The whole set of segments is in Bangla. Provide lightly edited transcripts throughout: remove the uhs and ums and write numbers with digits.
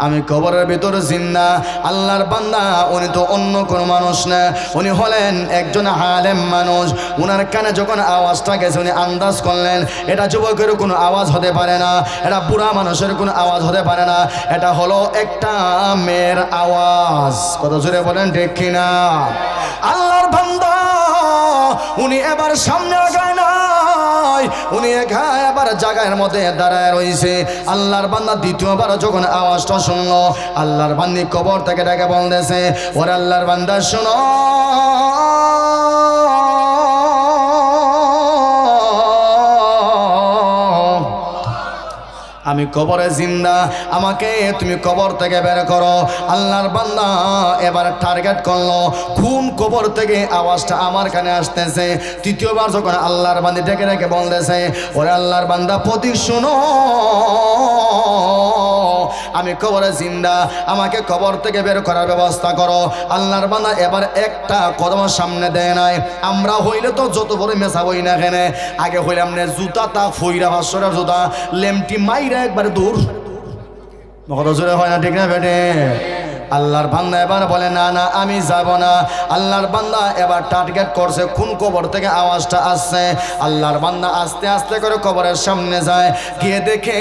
আমি কবরের ভিতর জিন্দা। আল্লাহর বান্দা উনি তো অন্য কোনো মানুষ না, উনি হলেন একজন আলেম মানুষ। উনার কানে যখন আওয়াজটা গেছে উনি আন্দাজ করলেন এটা যুবকের কোনো আওয়াজ হতে পারে না, এটা বুড়া মানুষের কোনো আওয়াজ হতে পারে না, এটা হলো একটা মেয়ের আওয়াজ। কত জোরে বলেন ঠিক কিনা? আল্লাহর বান্দা উনি এবার সামনে আগায় নাই, উনি এবার জায়গার মধ্যে দাঁড়ায় রয়েছে। আল্লাহর বান্দা দ্বিতীয়বার যখন আওয়াজটা শুনলো, আল্লাহর বান্দি কবর থেকে ডেকে বলতেছে, ওরে আল্লাহর বান্দা শোনো, আমি কবরে জিন্দা, আমাকে তুমি কবর থেকে বের করো। আল্লাহর বান্দা এবার টার্গেট করলো কোন কবর থেকে আওয়াজটা আমার কানে আসতেছে। তৃতীয়বার যখন আল্লাহর বান্দি ডেকে ডেকে বলতেছে, ওরে আল্লাহর বান্দা প্রতীক শোনো, আমি কবরে জিন্দা, আমাকে কবর থেকে বের করার ব্যবস্থা করো। আল্লাহর বান্দা এবার একটা কদম সামনে দেয় নাই। আমরা হইলে তো যত বড় মেশা হই না কেন, আগে হইলাম না জুতা তা ফইরা ভাস্বরের জুতা লেমটি মাইরা একবারে দূর, কত জোরে হয় না, ঠিক না বেটে? আল্লাহর বান্দা এবার বলে না না আমি যাব না। আল্লাহর বান্দা এবার টার্গেট করছে কোন কবর থেকে আওয়াজটা আসছে। আল্লাহর বান্দা আস্তে আস্তে করে কবরের সামনে যায়, গিয়ে দেখে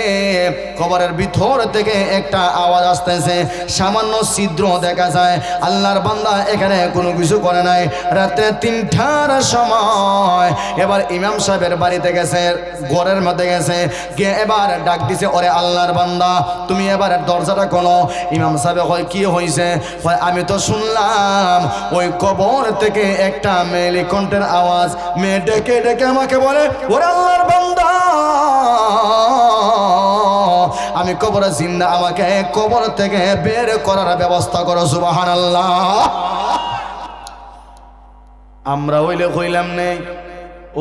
কবরের ভিতর থেকে একটা আওয়াজ আসতেছে, সামান্য ছিদ্র দেখা যায়। আল্লাহর বান্দা এখানে কোনো কিছু করে নাই। রাত্রে 3টার সময় এবার ইমাম সাহেবের বাড়িতে গেছে, ঘরের মধ্যে গেছে, গিয়ে এবার ডাক দিছে, ওরে আল্লাহর বান্দা তুমি এবার দরজাটা খোলো। ইমাম সাহেব কয় কি হয়েছে? আমি তো শুনলাম ওই কবর থেকে একটা মেয়েলি কণ্ঠের আওয়াজ, মেয়ে ডেকে ডেকে আমাকে বলে, ওরে আল্লাহর বান্দা আমি কবরে জিন্দা, আমাকে কবর থেকে বের করার ব্যবস্থা করো। সুবহানাল্লাহ। আমরা হইলে কইলাম নেই,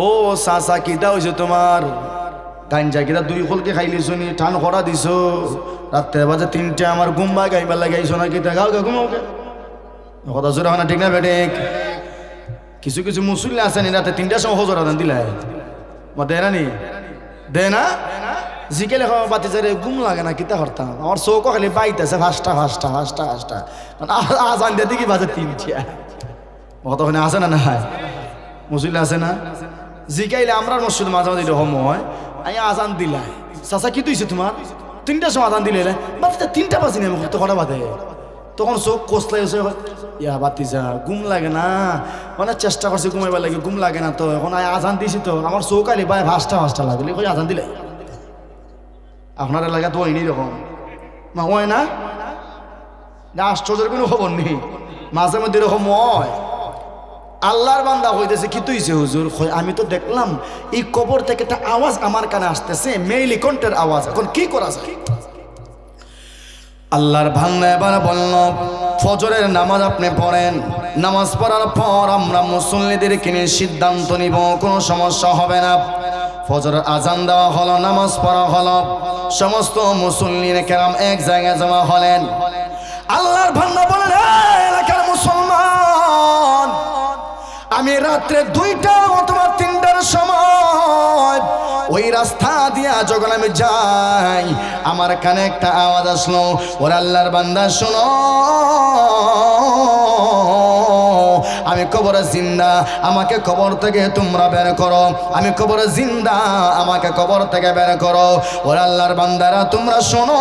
ও চাচা কিটা হয়েছে তোমার? গাঞ্জা কিটা 2 খোলকে খাইলি শুনি, টান করা দিছ, রাত্রে বাজে 3টে, আমার ঘুমবা গাইবার লাগাইছো না কিটা? গাও গে ঘুমাও গে, কথা জোরে হয় না, ঠিক না বেঠিক? কিছু কিছু মুসল্লি আছে নি রাতে 3টার সময় হজর আদান দিলাই দে না নি, দে না জিকেলে বাতি চারে ঘুম লাগে না, কিতা করতাম? আমার চৌকো খালি বাইতেছে ফাঁসটা ফাঁসটা ফাঁসটা ফাঁসটা, আজান দিয়ে দেখি বাজে 3টা। কথা ওখানে আছে না? না মুসল্লি আছে না? জিকাইলে আমরা মসজিদ মাঝে মাঝে এরকম হয়, আমি আজান দিলাই, চাচা কি তুইছে তোমার? 3টার সময় আজান দিলে বাতিটা 3টা বাজি নেই, তো কটা বাজে? তখন চোখ কোসলাই ইয়া বাতি যা ঘুম লাগে না, মানে চেষ্টা করছি ঘুমাইবার লাগে, ঘুম লাগে না। তো এখন আজান দিছি, তো আমার চোখ আলি ভাই ফাঁসটা ফাঁসটা লাগলে কই আজান দিলে। আপনার এলাকা তো ওইনি রকম না, হয় না? আশ্চর্যের কোনো খবর নেই, মাঝে মধ্যে এরকম হয়। আল্লাহর বান্দা হইতেছে, কি তুইছে হুজুর? আমি তো দেখলাম এই কবর থেকে একটা আওয়াজ আমার কানে আসতেছে, মেইলি কণ্ঠের আওয়াজ, এখন কি করা যায়? আল্লাহর বান্দা এবার বলল, ফজরের নামাজ আপনি পড়েন, নামাজ পড়ার পর আমরা মুসল্লিদেরকে নিয়ে সিদ্ধান্ত নিব, কোনো সমস্যা হবে না। ফজরের আজান দেওয়া হলো, নামাজ পড়া হলো, সমস্ত মুসল্লিরা কেরাম এক জায়গায় জমা হলেন। আল্লাহর বান্দা বলেন, এলাকার মুসলমান, আমি রাত্রে 2টা অথবা 3টার সময় ওই রাস্তা দিয়া যখন আমি যাই, আমার কানে একটা আওয়াজ আসলো, ওরে আল্লাহর বান্দা শোনো, আমি কবরে জিন্দা, আমাকে কবর থেকে তোমরা বের করো, আমি কবরে জিন্দা, আমাকে কবর থেকে বের করো। ওরে আল্লাহর বান্দারা তোমরা শোনো,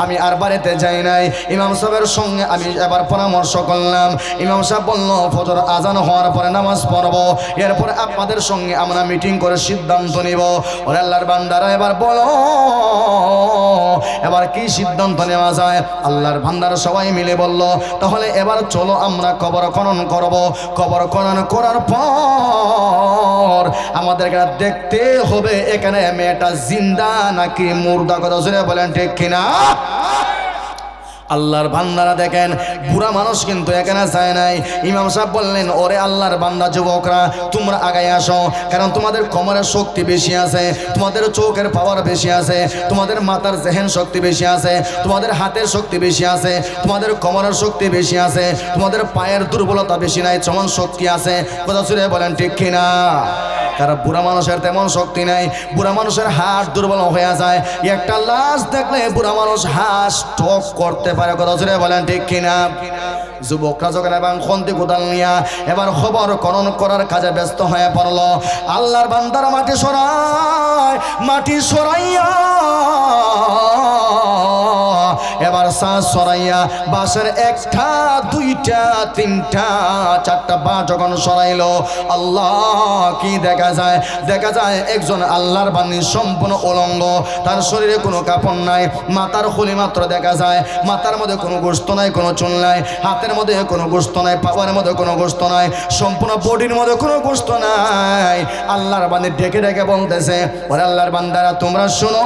আমি আর বাড়িতে যাই নাই, ইমাম সাহেবের সঙ্গে আমি এবার পরামর্শ করলাম। ইমাম সাহেব বলল ফজর আজান হওয়ার পরে নামাজ পড়বো, এরপরে আপনাদের সঙ্গে আমরা মিটিং করে সিদ্ধান্ত নিব। ওরে আল্লাহর বান্দারা এবার বলো, এবার কি সিদ্ধান্ত নেওয়া যায়? আল্লাহর বান্দারা সবাই মিলে বলল, তাহলে এবার চলো আমরা কবর খনন করব। কবর খনন করার পর আমাদেরকে দেখতে হবে এখানে মেয়েটা জিন্দা নাকি মুর্দা। কথা শুনে বলেন ঠিক কিনা? আল্লাহর বান্দারা দেখেন, বুড়া মানুষ কিন্তু এখানে যায় নাই। ইমাম সাহেব বললেন, ওরে আল্লাহর বান্দা যুবকরা তোমরা আগায় আসো, কারণ তোমাদের কোমরের শক্তি বেশি আছে, তোমাদের চোখের পাওয়ার বেশি আছে, তোমাদের মাথার জেহেন শক্তি বেশি আছে, তোমাদের হাতের শক্তি বেশি আছে, তোমাদের কোমরের শক্তি বেশি আছে, তোমাদের পায়ের দুর্বলতা বেশি নাই, চমন শক্তি আছে। কথা শুনে বলেন ঠিক কিনা? কারণ বুড়া মানুষের তেমন শক্তি নাই, বুড়া মানুষের হাড় দুর্বল হয়ে যায়। একটা লাশ দেখলে বুড়া মানুষ হাঁস টক করতে পারে, কথা জুড়ে বলেন ঠিক কিনা? যুবকরা যখন এবং খন্তি কোদাল নিয়া এবার খবর করণ করার কাজে ব্যস্ত হয়ে পড়ল। আল্লাহর বান্দারা মাটি সরাইয়া এবার শ্বাস সরাইয়া বাঁশের একটা দুইটা তিনটা চারটা বাঁশ যখন সরাইলো, আল্লাহ কি দেখা যায়? দেখা যায় একজন আল্লাহর বান্দী সম্পূর্ণ উলঙ্গ, তার শরীরে কোনো কাপড় নাই, মাথার খুলি মাত্র দেখা যায়, মাথার মধ্যে কোনো গোশত নাই, কোনো চুল নাই, হাতের মধ্যে কোনো গোশত নাই, পাওয়ার মধ্যে কোনো গোশত নাই, সম্পূর্ণ বডির মধ্যে কোনো গোশত নাই। আল্লাহর বান্দী ডেকে ডেকে বলতেছে, ওরে আল্লাহর বান্দারা তোমরা শোনো,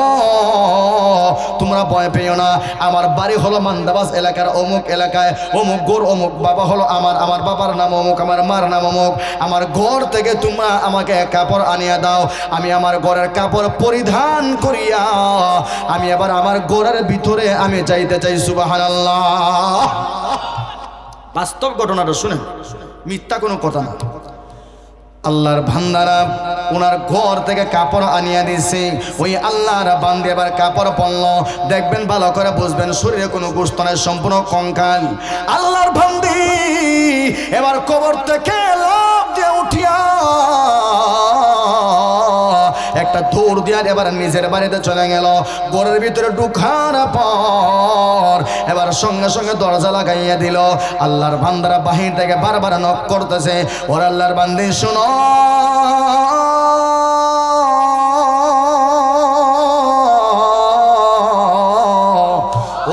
তোমরা ভয় পেও না। আমার বাড়ি হলো মান্দাবাস এলাকার অমুক এলাকায়, অমুক গোর অমুক বাবা হলো আমার বাবার নাম অমুক, আমার মার নাম অমুক। আমার ঘর থেকে তোমরা আমাকে কাপড় আনিয়া দাও, আমি আমার ঘরের কাপড় পরিধান করিয়া আমি আবার আমার ঘরের ভিতরে আমি যাইতে চাই। সুবহানাল্লাহ। বাস্তব ঘটনাটা শুনেন, মিথ্যা কোনো কথা না। আল্লাহর বান্দারা ওনার ঘর থেকে কাপড় আনিয়া দিছে, ওই আল্লাহর বান্দা এবার কাপড় পরল, দেখবেন ভালো করে বুঝবেন শরীরে কোনো গোশত নাই, সম্পূর্ণ কঙ্কাল। আল্লাহর বান্দি এবার কবর থেকে লাফ দিয়ে উঠিয়া একটা দৌড় দিয়া এবার নিজের বাড়িতে চলে গেল। ঘরের ভিতরে ঢুকার পর এবার সঙ্গে সঙ্গে দরজা লাগাইয়া দিল। আল্লাহর বান্দারা বাহির থেকে বারবার নক করতেছে, ওর আল্লাহর বান্দি শোনো,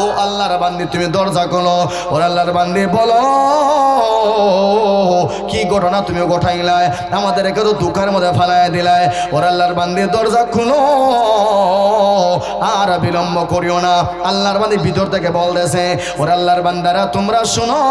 ও আল্লাহর বান্দি তুমি দরজা খোলো। ওর আল্লাহর বান্দি বলো কি ঘটনা তুমি ঘটাইলাই, আমাদেরকে তো দুঃখের মধ্যে ফালাই দিলাই। ওর আল্লাহর বান্দি দরজা খুলো, আর বিলম্ব করিও না। আল্লাহর বান্দি ভিতর থেকে বলতেছে, ওর আল্লাহর বান্দারা তোমরা শোনো,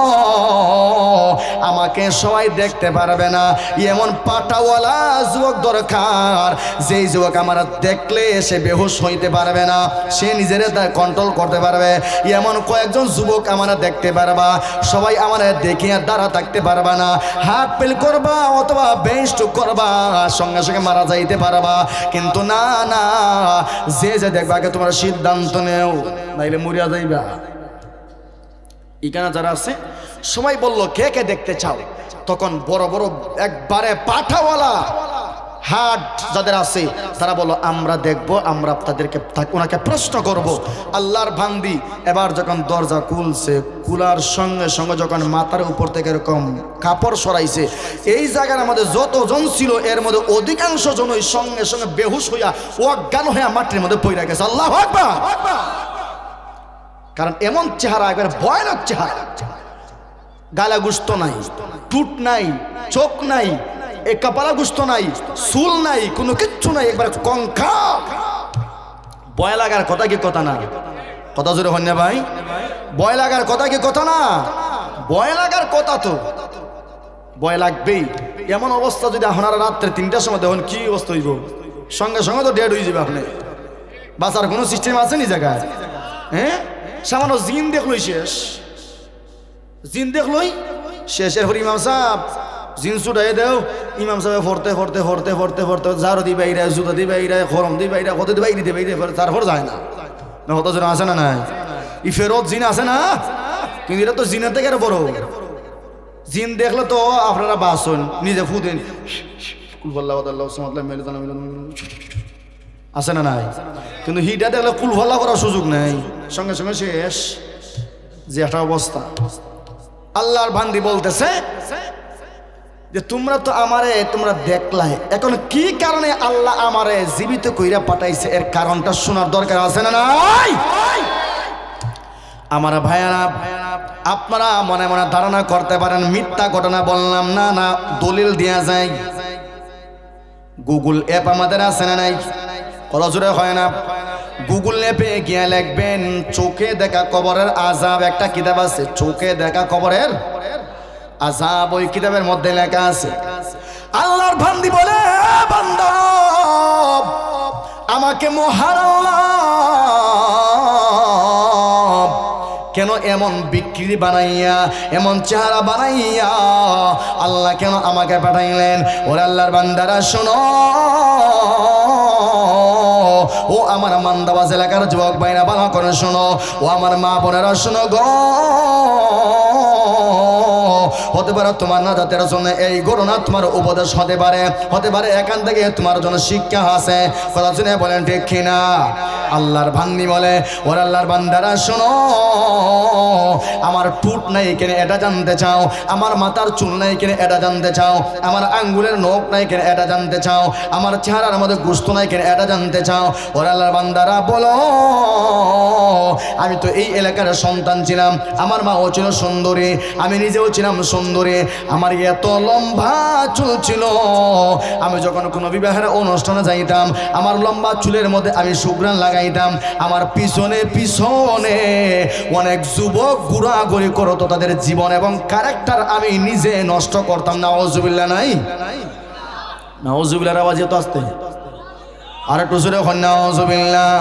আমাকে সবাই দেখতে পারবে না, এমন পাটাওয়ালা যুবক দরকার, যেই যুবক আমার দেখলে সে বেহুশ হইতে পারবে না, সে নিজের কন্ট্রোল করতে পারবে। এমন কয়েকজন যুবক আমরা দেখতে পারবা, সবাই আমার দেখে দাঁড়া থাকতে পারবা না, হাত পেল করবা অথবা বেস্ট করবা, সঙ্গে সঙ্গে মারা যাইতে পারবা। কিন্তু না না, যে দেখবা আগে তোমার সিদ্ধান্ত নেও, নাইলে মরিয়া যাইবা। এখানে যারা আছে সবাই বলল কে কে দেখতে চাও, তখন বড় বড় একবারে পাঠাওয়ালা হাট যাদের আছে তারা বলো আমরা দেখব, আমরা তাদেরকে ওনাকে প্রশ্ন করব। আল্লাহর বান্দি এবার যখন দরজা খুলছে, খুলার সঙ্গে সঙ্গে যখন মাথার উপর থেকে এরকম কাপড় সরাইছে, এই জায়গার মধ্যে যতজন ছিল এর মধ্যে অধিকাংশ জনই সঙ্গে সঙ্গে বেহুশ হইয়া অজ্ঞান হইয়া মাটির মধ্যে পড়ে গেছে। আল্লাহু আকবার। কারণ এমন চেহারা, একবার ভয়ানক চেহারা, গালা গুস্ত নাই, টুট নাই, চোখ নাই, এই কপালা গুস্ত নাই, চুল নাই, কোনো কিচ্ছু নাই, একবার কঙ্কা। ভয় লাগার কথা কি কথা না? কথা জোরে হন না ভাই? ভয় লাগার কথা কি কথা না? ভয় লাগার কথা তো, ভয় লাগবেই। এমন অবস্থা যদি আপনারা রাত্রে 3টার সময় দেখুন কি অবস্থা হইব, সঙ্গে সঙ্গে তো ডেড হয়ে যাবে। আপনি বাঁচার কোনো সিস্টেম আছে নি জায়গায়? হ্যাঁ, সামান্য জিন দেখলই শেষ, জিন দেখলই শেষ। এরপর ইমাম সাহেব জিন ছুটাই দেও, ইমাম সাহেব ফরতে ফরতে ফরতে ফরতে ফরতে ঝাড়ু দি বাইরে, জুতা দি বাইরে, খরম দি বাইরে, কত দি বাইরে দিয়ে বাইরে, তারপর যায় না। হত জন আছে না নাই? ই ফেরত জিন আছে না? কিন্তু এটা তো জিনের থেকে আরো বড়। জিন দেখলে তো আপনারা বাসন নিজে ফুদেন, আছে না নাই? কিন্তু হিটা দেখলে কুলফল্লা করার সুযোগ নেই, সঙ্গে সঙ্গে শেষ। যে একটা অবস্থা। আল্লাহর বান্দি বলতেছে যে তোমরা তো আমারে তোমরা দেখলাই, এখন কি কারণে আল্লাহ আমারে জীবিত কইরা পাঠাইছে এর কারণটা শোনার দরকার আছে না নাই? আমার ভাইয়ারা, আপনারা মনে মনে ধারণা করতে পারেন মিথ্যা ঘটনা বললাম, না না, দলিল দেয়া যায়। গুগল অ্যাপ আমাদের আছে না নাই? কত জোরে হয় না? গুগল অ্যাপে গিয়ে লিখবেন চোখে দেখা কবরের আযাব, একটা কিতাব আছে চোখে দেখা কবরের আযাব, ওই কিতাবের মধ্যে লেখা আছে। আল্লাহর বান্দি বলে, বান্দা আমাকে মহান আল্লাহ কেন এমন বিকৃতি বানাইয়া, এমন চেহারা বানাইয়া আল্লাহ কেন আমাকে পাঠাইলেন? ওরে আল্লাহর বান্দারা শোনো, ও আমার মান্দাবাজ এলাকার যুবক ভাইরা ভালো করে শোনো, ও আমার মা বোনেরা শোনো গো। হতে পারে তোমার নাজাতের জন্য এই ঘটনা তোমার উপদেশ হতে পারে, হতে পারে এখান থেকে তোমার জন্য শিক্ষা আছে। কথা শুনে বলেন ঠিক কিনা? আল্লাহর বান্দি বলে, ওর আল্লাহর বান্দারা শোনো, আমার টুট নাই কেন এটা জানতে চাও? আমার মাথার চুল নাই কেন এটা জানতে চাও? আমার আঙ্গুলের নখ নাই কেন এটা জানতে চাও? আমার চেহারার মধ্যে গোস্ত নাই কেন এটা জানতে চাও? ওর আল্লাহর বান্দারা বলো, আমি তো এই এলাকার সন্তান ছিলাম, আমার মাও ছিল সুন্দরী, আমি নিজেও ছিলাম সুন্দরী, আমার এত লম্বা চুল ছিল, আমি যখন কোনো বিবাহের অনুষ্ঠানে যাইতাম আমার লম্বা চুলের মধ্যে আমি সুঘ্রাণ লাগাইতাম, আমার পিছনে পিছনে অনেক যুবক ঘোরাঘুরি করতো, তাদের জীবন এবং ক্যারেক্টার আমি নিজে নষ্ট করতাম। নাউজুবিল্লাহ নাই? নাউজুবিল্লাহর আওয়াজ এত আসতে আর একটু জোরে হন নাউজুবিল্লাহ।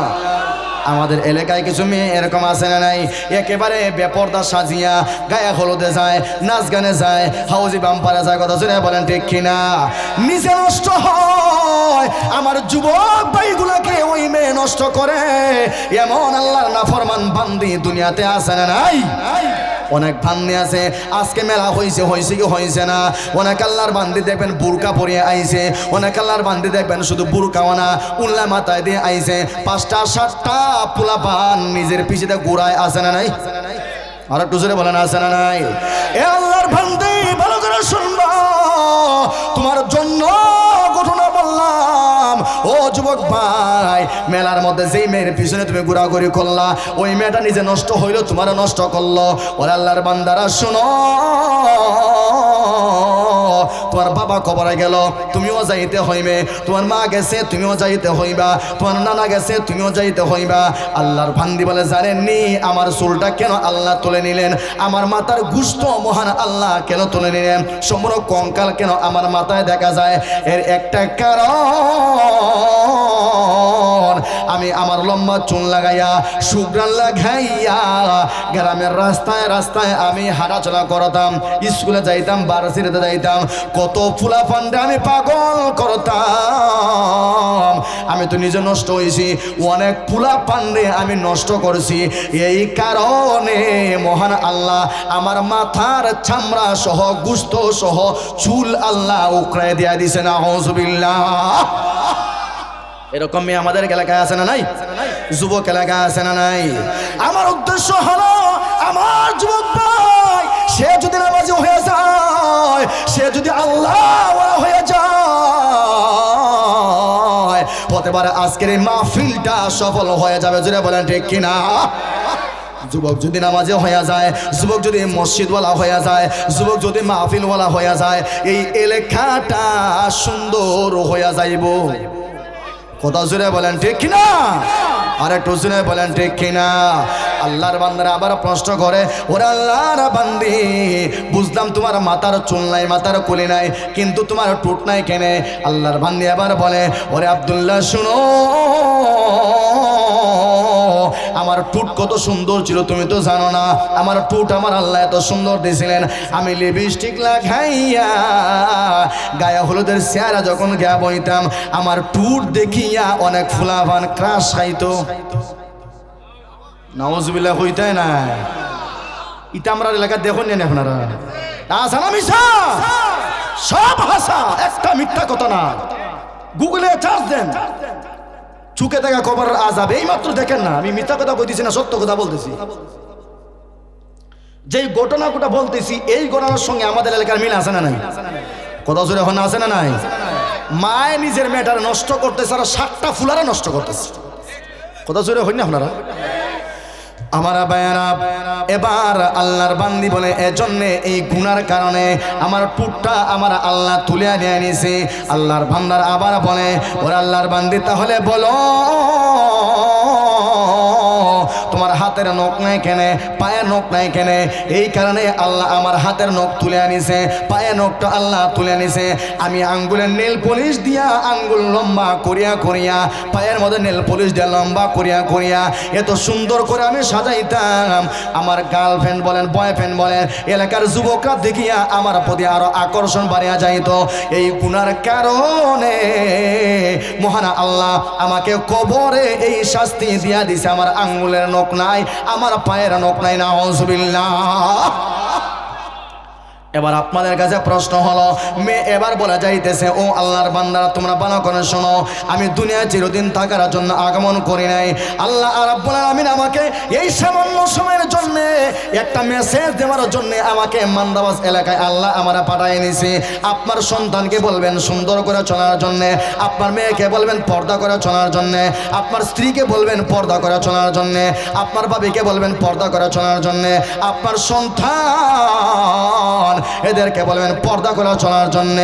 আমাদের এলাকায় কিছু মেয়ে এরকম আছে না নাই? একেবারে বেপরদা সাজিয়া গায়ে হলুদে যায়, নাচ গানে যায়, হাউজি বাম্পারে যায়। কথা শুনে বলেন ঠিক কিনা? নিজে নষ্ট হয়, আমার যুবক ভাইগুলাকে ওই মেয়ে নষ্ট করে। এমন আল্লাহর নাফরমান বান্দি দুনিয়াতে আছে না নাই? অনেক বান্দি আছে। আজকে মেলা হয়েছে কি হয়েছে না? অনেক আল্লাহর বান্দি দেখবেন বুরকা পরিয়ে আইছে, অনেক আল্লাহর বান্দি দেখবেন শুধু বুরকাও না উল্লা মাথায় দিয়ে আইছে। 5টা 7টা পোলাপান নিজের পিছিয়ে ঘুরায়, আছে না নাই? আর একটু জোরে বলেন, আছে না নাই? এ আল্লাহর বান্দি ভালো করে শুনবা, তোমার জন্য ঘটনা বললাম। ও যুবক ভাই, মেলার মধ্যে যেই মেয়ের পিছনে তুমি ঘোরাঘুরি করলা, ওই মেয়েটা নিজে নষ্ট হইলো, তোমার নষ্ট করলো। ওরে আল্লাহর বান্দারা শোনো, তোমার বাবা কবরে গেল, তুমিও যাইতে হইবে, তোমার মা গেছে তুমিও যাইতে হইবা, তোমার নানা গেছে তুমিও যাইতে হইবা। আল্লাহর বান্দি বলে, জানেননি আমার চুলটা কেন আল্লাহ তুলে নিলেন? আমার মাথার গুস্ত মহান আল্লাহ কেন তুলে নিলেন? সম্পূর্ণ কঙ্কাল কেন আমার মাথায় দেখা যায়? এর একটা কারণ, আমি আমার লম্বা চুল লাগাইয়া সুঘ্রাণ লাগাইয়া গ্রামের রাস্তায় রাস্তায় আমি হাঁটাচলা করতাম, স্কুলে যাইতাম, বারাসিরাতে যাইতাম, কত ফুলা ফান্ডে আমি পাগল করতাম। আমি তো নিজে নষ্ট হয়েছি, অনেক ফুলা পান্ডে আমি নষ্ট করেছি। এই কারণে মহান আল্লাহ আমার মাথার চামড়া সহ গুস্ত সহ চুল আল্লাহ উকড়ায় দিয়া দিছে। নাউজুবিল্লাহ। এরকম মেয়ে আমাদের এলাকায় আছে না নাই? যুবক এলাকায় আছে না নাই? আমার উদ্দেশ্য হলো, আমার যুবক ভাই সে যদি নামাজি হয়ে যায়, সে যদি আল্লাহ হয়ে যায়, হতে পারে আজকের এই মাহফিলটা সফল হয়ে যাবে। জোরে বলেন ঠিক কিনা? যুবক যদি নামাজে হয়ে যায়, যুবক যদি মসজিদওয়ালা হয়ে যায়, যুবক যদি মাহফিলওয়ালা হয়ে যায়, এই এলাকাটা সুন্দর হয়ে যাইব। কথা জোরে বলেন ঠিক কিনা? আর একটু জোরে বলেন ঠিক কিনা? আল্লাহর বান্দারা আবার প্রশ্ন করে, ওরে আল্লাহর বান্দি, বুঝলাম তোমার মাথার চুল নাই, মাথার কুলি নাই, কিন্তু তোমার টুট নাই কেন? আল্লাহর বান্দি আবার বলে, ওরে আব্দুল্লাহ শুনো, আমার টুট কত সুন্দর ছিল তুমি তো জানো না। আমার টুট আমার আল্লাহ এত সুন্দর দিয়েছিলেন, আমি লিপস্টিক লাগাইয়া গায়ে হলুদের চেহারা যখন গা বইতাম, আমার টুট দেখিয়া অনেক ফুলাভান ক্রাশ খাইতো। নাউজুবিল্লাহ হইতে না? ইটা আমরা এলাকা দেখুন না আপনারা? আসানা মিশা সব হাসা, একটা মিথ্যা কথা না। গুগলে চার্জ দেন, চুকে দেখা খবর আজাব। এই মাত্র দেখেন না, আমি মিথ্যা কথা বলতেছি না, সত্য কথা বলতেছি। যেই ঘটনাটা বলতেছি এই ঘটনার সঙ্গে আমাদের এলাকার মিল আছে না নাই? কথা জোরে এখন আছে না নাই? মায় নিজের মেয়েটারে নষ্ট করতেছে আর 7টা ফুলারে নষ্ট করতেছে। কথা জোরে হই না আপনারা? আমার বায়ারা, এবার আল্লাহর বান্দি বলে, এজন্যে এই গুনার কারণে আমার টুটটা আমার আল্লাহ তুলে নিয়ে নিয়েছে। আল্লাহর বান্দার আবার বলে, ওরা আল্লাহর বান্দি তাহলে বলো তোমার হাতের নখ নাই কেনে, পায়ের নখ নাই কেনে? এই কারণে আল্লাহ আমার হাতের নখ তুলে আনিছে, পায়ের নখটা আল্লাহ তুলে আনিছে। আমি আঙ্গুলের নেল পলিশ দিয়া আঙ্গুল লম্বা করিয়া করিয়া, পায়ের মধ্যে নেল পলিশ দিয়া লম্বা করিয়া করিয়া এত সুন্দর করে আমি সাজাইতাম। আমার গার্লফ্রেন্ড বলেন, বয়ফ্রেন্ড বলেন, এলাকার যুবকরা দেখিয়া আমার প্রতি আরো আকর্ষণ বাড়িয়া যাইত। এই গুনার কারণে মহান আল্লাহ আমাকে কবরে এই শাস্তি দিয়া দিছে। আমার আঙ্গুলের নখ নাই, আমার পায়ের নখ নাই। নাউজুবিল্লাহ। এবার আপনাদের কাছে প্রশ্ন হলো, মেয়ে এবার বলা যাইতেছে, ও আল্লাহর বান্দারা তোমরা ভালো করে শোনো, আমি দুনিয়ায় চিরদিন থাকার জন্য আগমন করি নাই। আল্লাহ রাব্বুল আলামিন আমাকে এই সামান্য সময়ের জন্য একটা মেসেজ দেওয়ার জন্য আমাকে মান্দাবাস এলাকায় আল্লাহ আমরা পাঠিয়ে নিয়েছে। আপনার সন্তানকে বলবেন সুন্দর করে চলার জন্য, আপনার মেয়েকে বলবেন পর্দা করে চলার জন্য, আপনার স্ত্রীকে বলবেন পর্দা করে চলার জন্য, আপনার ভাবিকে বলবেন পর্দা করে চলার জন্য, আপনার সন্তান এদেরকে বলবেন পর্দা করে চলার জন্য।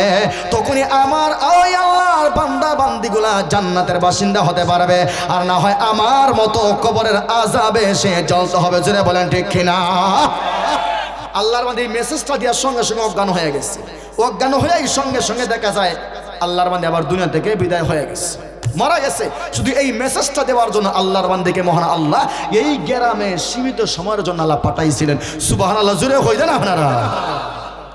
তখনই আমার ওই আল্লাহর বান্দা বান্দিগুলা জান্নাতের বাসিন্দা হতে পারবে, আর না হয় আমার মতো কবরের আযাবে সে জ্বলতে হবে। জোরে বলেন ঠিক কিনা? আল্লাহর বান্দা এই মেসেজটা দেওয়ার সঙ্গে সঙ্গে অজ্ঞান হয়ে গেছে। অজ্ঞান হয়ে সঙ্গে সঙ্গে দেখা যায় আল্লাহর বান্দা আবার দুনিয়া থেকে বিদায় হয়ে গেছে, মারা গেছে। শুধু এই মেসেজটা দেওয়ার জন্য আল্লাহর বান্দাকে মহান আল্লাহ এই গ্রামে সীমিত সময়ের জন্য আল্লাহ পাঠাইছিলেন। সুবহানাল্লাহ। জোরে হয়ে যান আপনারা।